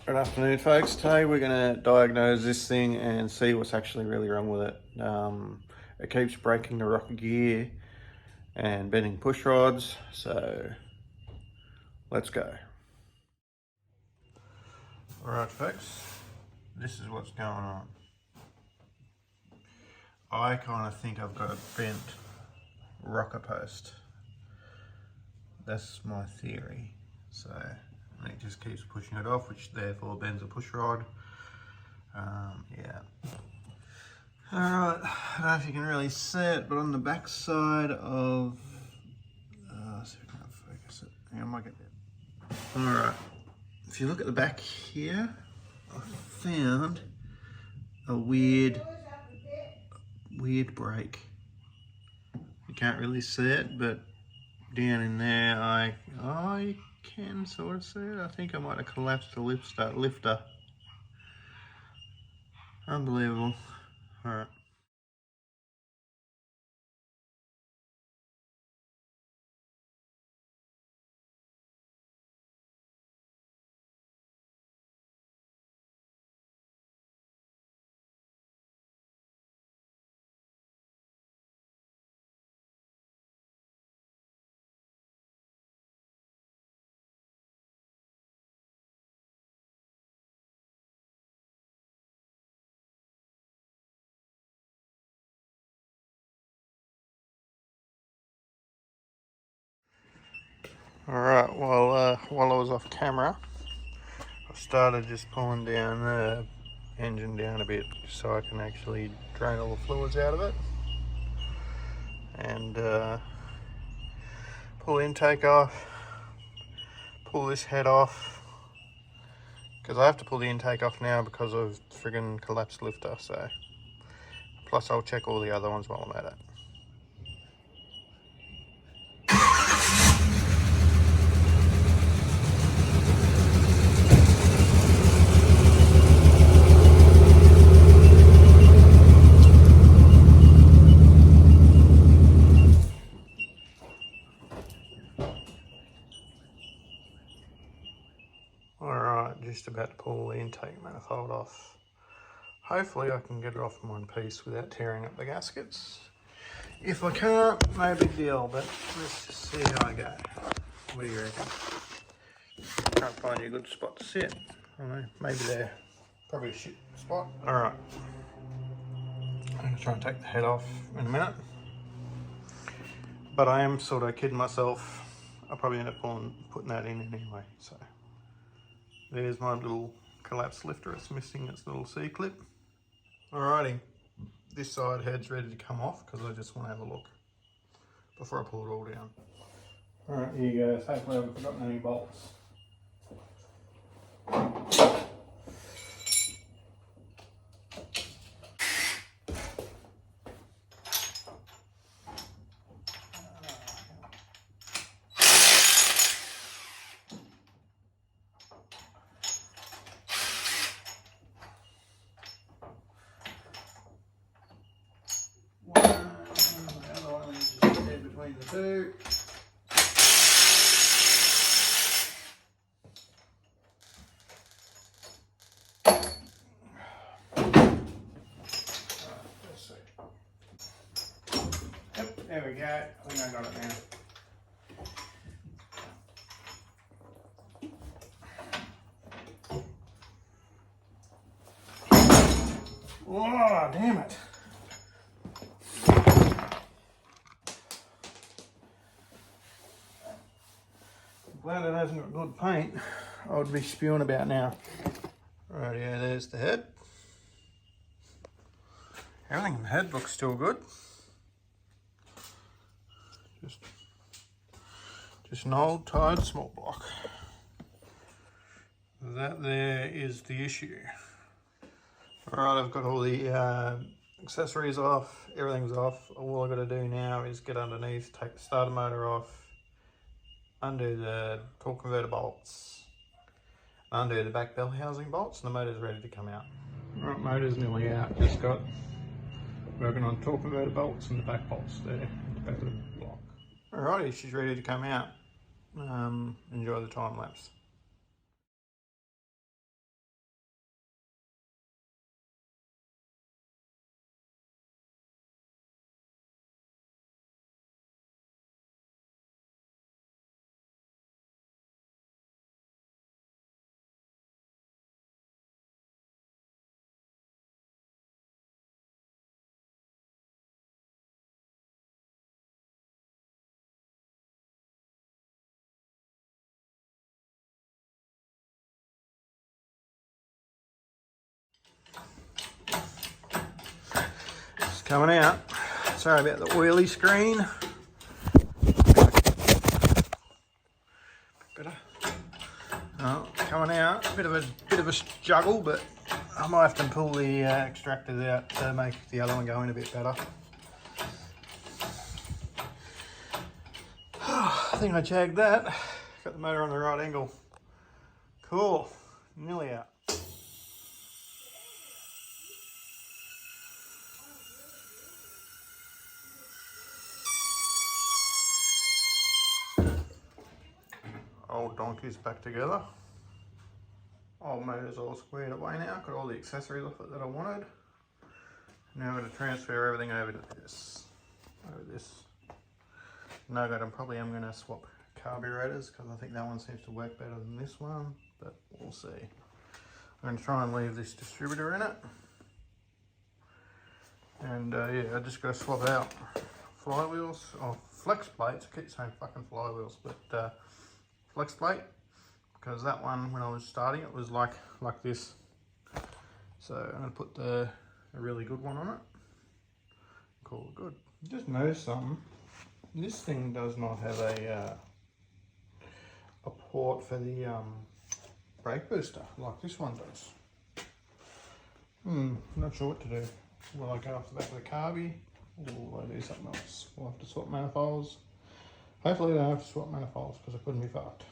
Good afternoon, folks. Today we're going to diagnose this thing and see what's actually really wrong with it. It keeps breaking the rocker gear and bending push rods, so let's go. Alright folks, this is what's going on. I kind of think I've got a bent rocker post. That's my theory. So it just keeps pushing it off, which therefore bends the push rod. Yeah. Alright, I don't know if you can really see it, but on the back side of... see if I can focus it. I might get there. Alright, if you look at the back here, I found a weird break. You can't really see it, but down in there I can sort of see it. I think I might have collapsed the lifter. Unbelievable. Alright. Alright, well, while I was off camera, I started just pulling down the engine down a bit so I can actually drain all the fluids out of it and pull the intake off, pull this head off, because I have to pull the intake off now because of friggin' collapsed lifter. So plus I'll check all the other ones while I'm at it. Alright, just about to pull the intake manifold off. Hopefully I can get it off in one piece without tearing up the gaskets. If I can't, no big deal, but let's just see how I go. What do you reckon? Can't find you a good spot to sit. I don't know, maybe there. Probably a shit spot. Alright. I'm going to try and take the head off in a minute. But I am sort of kidding myself. I'll probably end up putting that in anyway. So there's my little collapsed lifter. It's missing its little C-clip. Alrighty. This side head's ready to come off because I just want to have a look before I pull it all down. Alright, here you go. Hopefully I haven't forgotten any bolts. Between the two. Let's see. Yep, there we go. I think I got it now. Oh, damn it. Glad it hasn't got good paint. I would be spewing about now. Right, yeah, there's the head. Everything in the head looks still good. Just an old tired small block. That there is the issue. Alright, I've got all the accessories off, everything's off. All I've got to do now is get underneath, take the starter motor off, undo the torque converter bolts, undo the back bell housing bolts, and the motor's ready to come out. Right, motor's nearly out. Just got working on torque converter bolts and the back bolts there at the back of the block. Alrighty, she's ready to come out. Enjoy the time lapse. coming out. Sorry about the oily screen. Better. Oh, coming out. Bit of a juggle, but I might have to pull the extractors out to make the other one go in a bit better. I think I jagged that. Got the motor on the right angle. Cool. Nearly out. Old donkey's back together. Old motor's all squared away now. Got all the accessories off it that I wanted. Now I'm going to transfer everything over to this. No good. I'm going to swap carburetors because I think that one seems to work better than this one, but we'll see. I'm going to try and leave this distributor in it. And yeah, I just got to swap out flywheels, or flex plates. I keep saying fucking flywheels, but flex plate, because that one, when I was starting, it was like this. So I'm going to put a really good one on it. Call it good. Just noticed something. This thing does not have a port for the brake booster like this one does. Not sure what to do. Will I go off the back of the carby, or will I do something else? We'll have to swap manifolds. Hopefully I don't have to swap manifolds because I couldn't be fucked.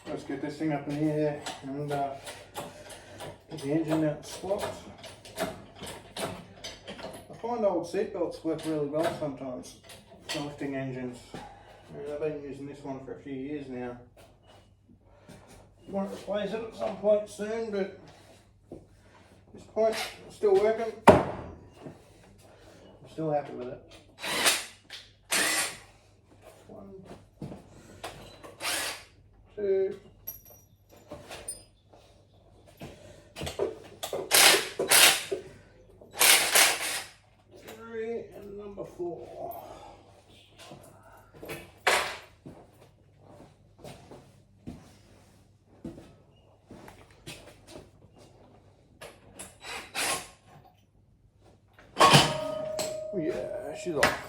Let's get this thing up in the air and get the engine out swapped. I find old seat belts work really well sometimes for lifting engines. And I've been using this one for a few years now. I want to replace it at some point soon, but at this point it's still working. I'm still happy with it. One, two, three, and number 4. Yeah, she's off.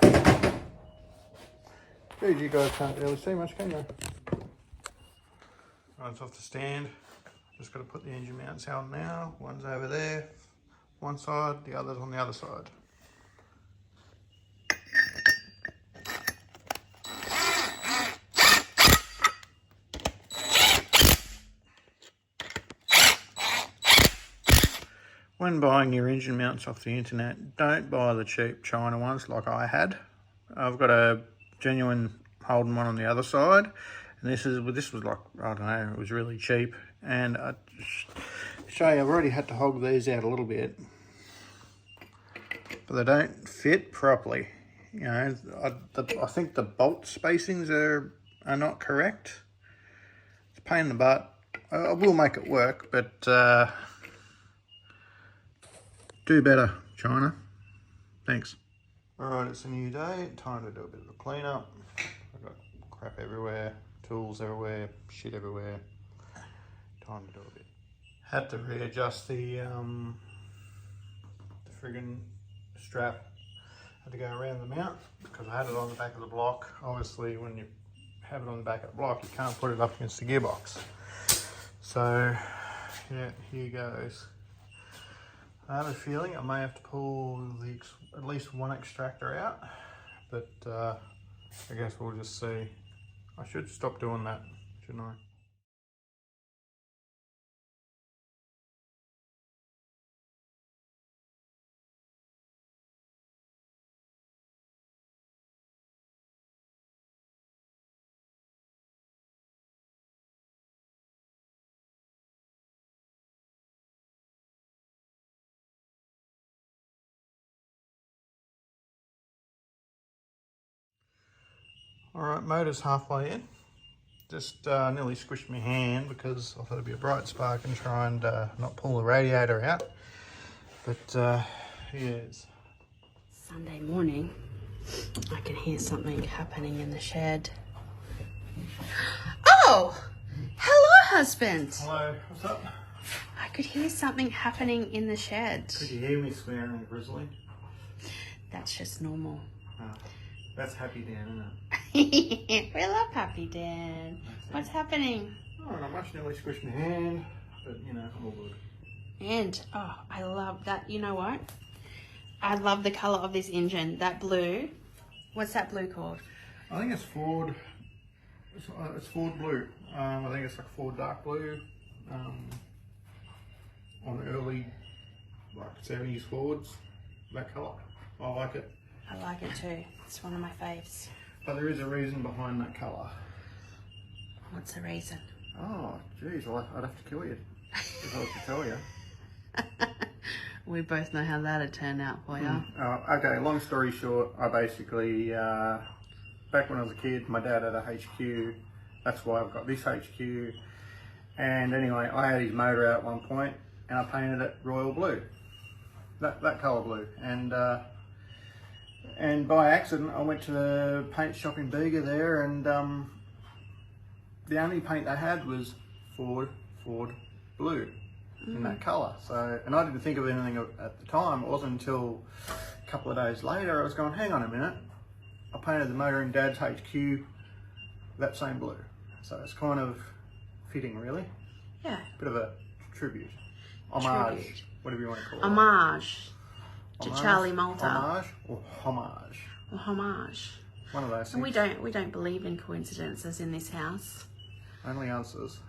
Dude, you guys can't really see much, can you? Right, it's off the stand. Just got to put the engine mounts out now. One's over there, one side, the other's on the other side. When buying your engine mounts off the internet, don't buy the cheap China ones like I had. I've got a genuine Holden one on the other side, and this was like, I don't know, it was really cheap. And I show you, I've already had to hog these out a little bit, but they don't fit properly. You know, I think the bolt spacings are not correct. It's a pain in the butt. I will make it work, but do better, China. Thanks. Alright, it's a new day. Time to do a bit of a clean up. I've got crap everywhere, tools everywhere, shit everywhere. Time to do a bit. Had to readjust the friggin' strap. Had to go around the mount because I had it on the back of the block. Obviously, when you have it on the back of the block, you can't put it up against the gearbox. So, yeah, here goes. I have a feeling I may have to pull at least one extractor out, but I guess we'll just see. I should stop doing that, shouldn't I? Alright, motor's halfway in. Just nearly squished my hand because I thought it'd be a bright spark and try and not pull the radiator out. But yes. Sunday morning, I can hear something happening in the shed. Oh! Hello, husband. Hello, what's up? I could hear something happening in the shed. Could you hear me swearing at Grizzly? That's just normal. That's Happy Dan, isn't it? We love Happy Dan. What's happening? Oh, not much, nearly squished my hand, but you know, I'm all good. And, oh, I love that. You know what? I love the colour of this engine. That blue. What's that blue called? I think it's Ford. It's Ford blue. I think it's like Ford dark blue. On the early, like 70s Fords, that colour. I like it. I like it too. It's one of my faves. But there is a reason behind that colour. What's the reason? Oh, geez, I'd have to kill you if I was to tell you. We both know how that'd turn out for you. Okay, long story short, I basically, back when I was a kid, my dad had a HQ. That's why I've got this HQ. And anyway, I had his motor out at one point, and I painted it royal blue. That colour blue. And by accident, I went to the paint shop in Bega there, and the only paint they had was Ford blue in that colour. So, and I didn't think of anything at the time. It wasn't until a couple of days later I was going, hang on a minute, I painted the motor in Dad's HQ that same blue. So it's kind of fitting, really. Yeah. Bit of a tribute. Homage. Whatever you want to call it. Homage. To Charlie Malta. Homage or homage? Or homage. One of those things. And we don't believe in coincidences in this house. Only answers.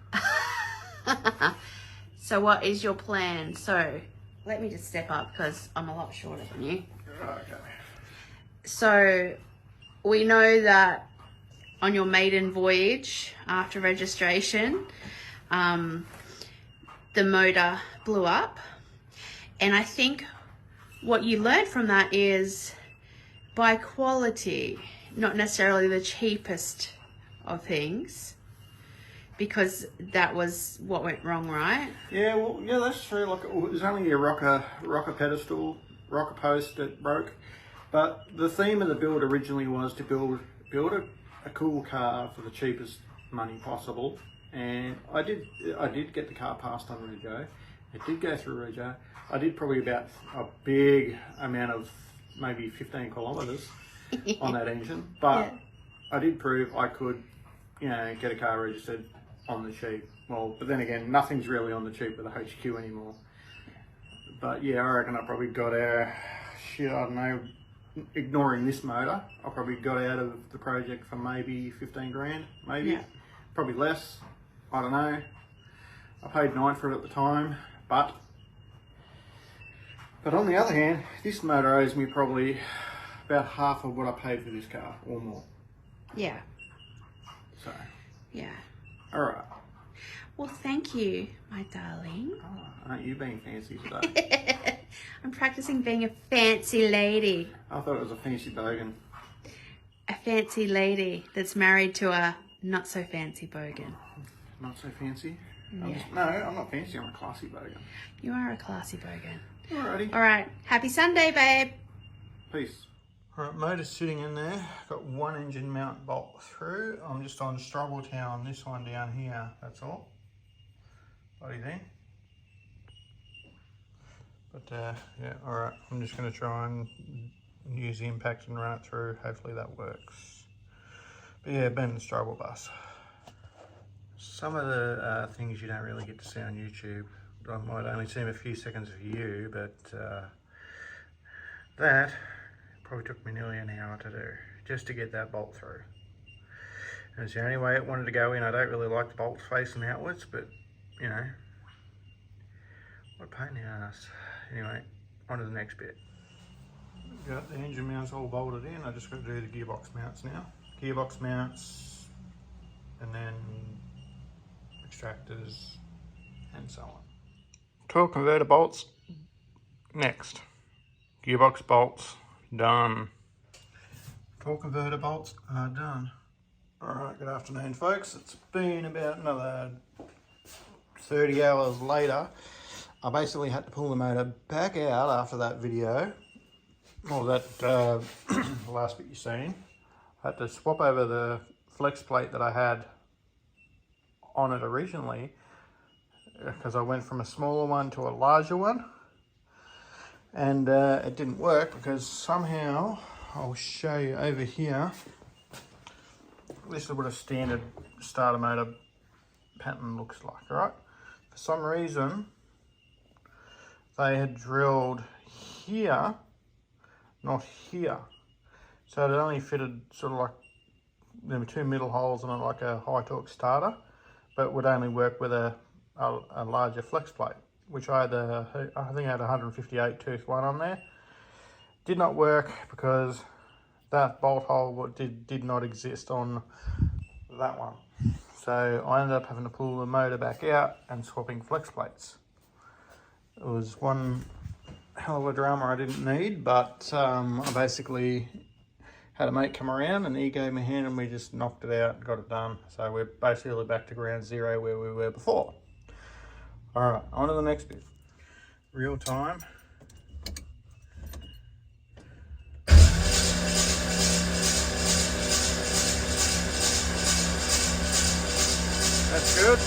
So what is your plan? So let me just step up because I'm a lot shorter than you. Okay. So we know that on your maiden voyage after registration, the motor blew up. And I think what you learned from that is buy quality, not necessarily the cheapest of things, because that was what went wrong, right? Yeah, well, yeah, that's true. Like, it was only a rocker post that broke. But the theme of the build originally was to build a cool car for the cheapest money possible. And I did get the car passed on rego. It did go through rego. I did probably about a big amount of maybe 15 kilometres on that engine. But yeah. I did prove I could, you know, get a car registered on the cheap. Well, but then again, nothing's really on the cheap with the HQ anymore. But yeah, I reckon I probably got I don't know, ignoring this motor, I probably got out of the project for maybe 15 grand, maybe. Yeah. Probably less, I don't know. I paid 9 for it at the time, but on the other hand, this motor owes me probably about half of what I paid for this car, or more. Yeah. So. Yeah. All right. Well, thank you, my darling. Oh, aren't you being fancy today? I'm practicing being a fancy lady. I thought it was a fancy bogan. A fancy lady that's married to a not so fancy bogan. Not so fancy? Yeah. No, I'm not fancy. I'm a classy bogan. You are a classy bogan. Alrighty. All right. Happy Sunday, babe. Peace. Alright, motor's sitting in there. Got one engine mount bolt through. I'm just on struggle town. This one down here. That's all. Bloody thing. But yeah, alright. I'm just going to try and use the impact and run it through. Hopefully that works. But yeah, been in the struggle bus. Some of the things you don't really get to see on YouTube. I might only seem a few seconds for you, but that probably took me nearly an hour to do, just to get that bolt through. And it's the only way it wanted to go in. I don't really like the bolts facing outwards, but you know, what a pain in the ass. Anyway, on to the next bit. Got the engine mounts all bolted in. I just got to do the gearbox mounts now. Gearbox mounts, and then extractors, and so on. 12 converter bolts, next. Gearbox bolts, done. 12 converter bolts are done. Alright, good afternoon folks. It's been about another 30 hours later. I basically had to pull the motor back out after that video. Or that last bit you've seen. I had to swap over the flex plate that I had on it originally, because I went from a smaller one to a larger one, and it didn't work because somehow, I'll show you over here, this is what a standard starter motor pattern looks like, right? For some reason, they had drilled here, not here. So it only fitted sort of like, there were 2 middle holes and like a high torque starter, but would only work with a larger flex plate, which I think I had a 158 tooth one on there. Did not work because that bolt hole did not exist on that one. So I ended up having to pull the motor back out and swapping flex plates. It was one hell of a drama I didn't need, but I basically had a mate come around and he gave me a hand and we just knocked it out and got it done. So we're basically back to ground zero where we were before. All right, on to the next bit. Real time. That's good.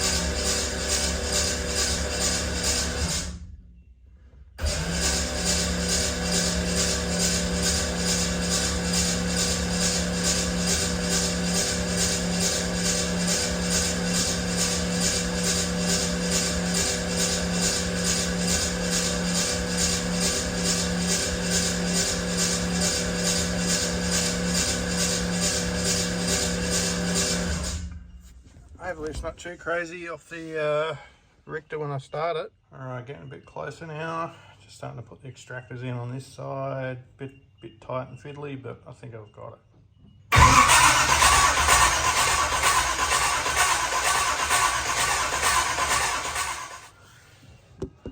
Hopefully it's not too crazy off the Richter when I start it. Alright, getting a bit closer now. Just starting to put the extractors in on this side. Bit tight and fiddly, but I think I've got it.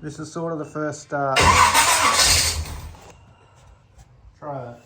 This is sort of the first start. Try that.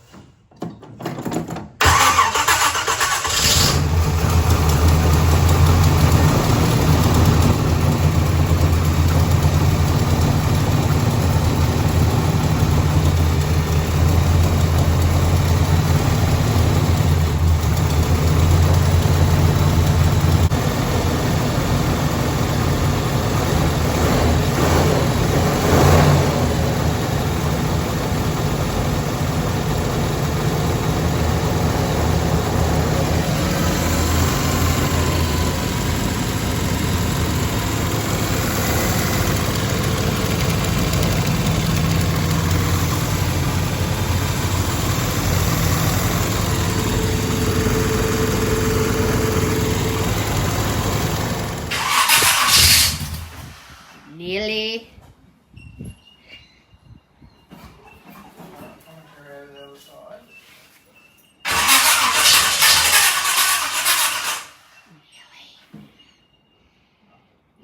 Nearly.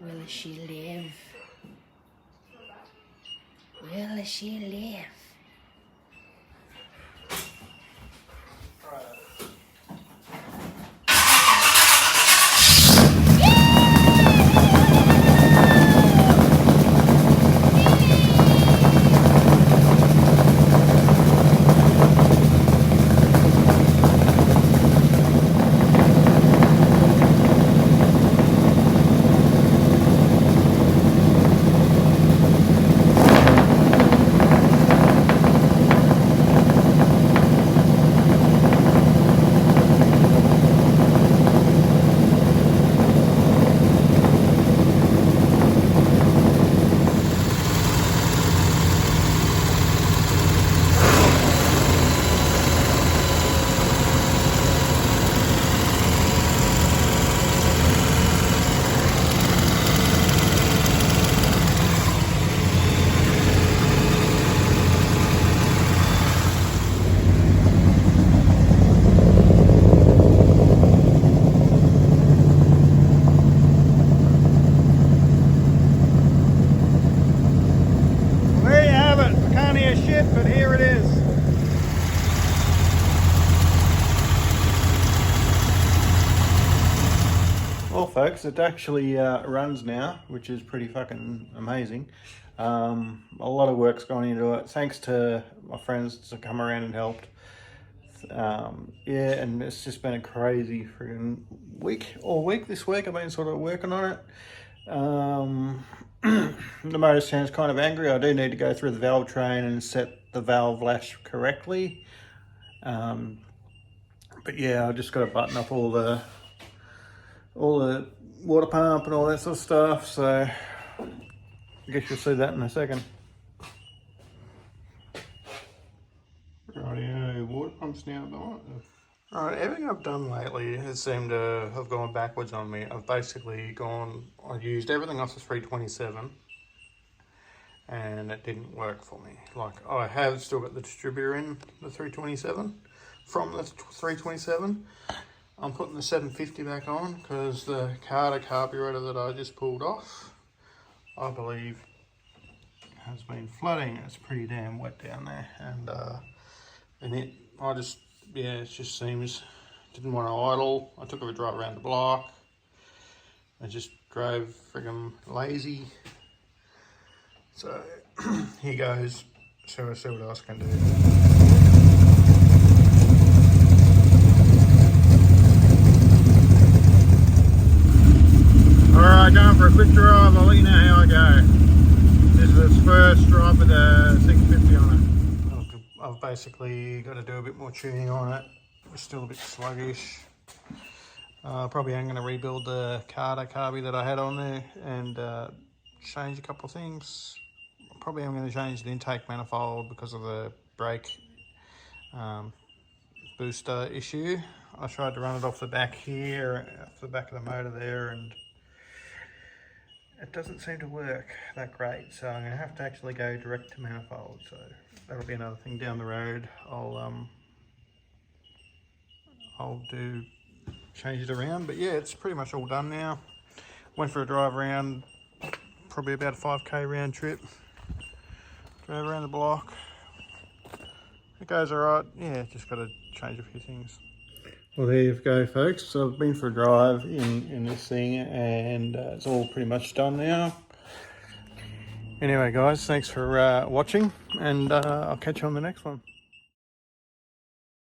Will she live? Will she live? But here it is. Well folks, it actually runs now, which is pretty fucking amazing. A lot of work's gone into it. Thanks to my friends to come around and helped. Yeah, and it's just been a crazy freaking week. All week this week I've been sort of working on it. The motor sounds kind of angry. I do need to go through the valve train and set the valve lash correctly. But yeah, I just got to button up all the water pump and all that sort of stuff. So I guess you'll see that in a second. Rightio, water pumps now done. Alright, everything I've done lately has seemed to have gone backwards on me. I've basically I've used everything off the 327 and it didn't work for me. Like, I have still got the distributor in the 327 from the 327. I'm putting the 750 back on because the carburetor that I just pulled off, I believe, has been flooding. It's pretty damn wet down there, and it just seems, didn't want to idle. I took a drive around the block. I just drove friggin' lazy. So here goes. So we'll see what else I can do. Alright, going for a quick drive. I'll let you know how I go. This is its first drive with a 650 on it. I've basically got to do a bit more tuning on it. It's still a bit sluggish. Probably am going to rebuild the carby that I had on there and change a couple of things. Probably I'm going to change the intake manifold because of the brake booster issue. I tried to run it off the back here, off the back of the motor there, and it doesn't seem to work that great. So I'm going to have to actually go direct to manifold. So that'll be another thing down the road. I'll change it around. But yeah, it's pretty much all done now. Went for a drive around, probably about a 5k round trip. Drove around the block. It goes alright. Yeah, just got to change a few things. Well, there you go, folks. So I've been for a drive in this thing, and it's all pretty much done now. Anyway, guys, thanks for watching, and I'll catch you on the next one.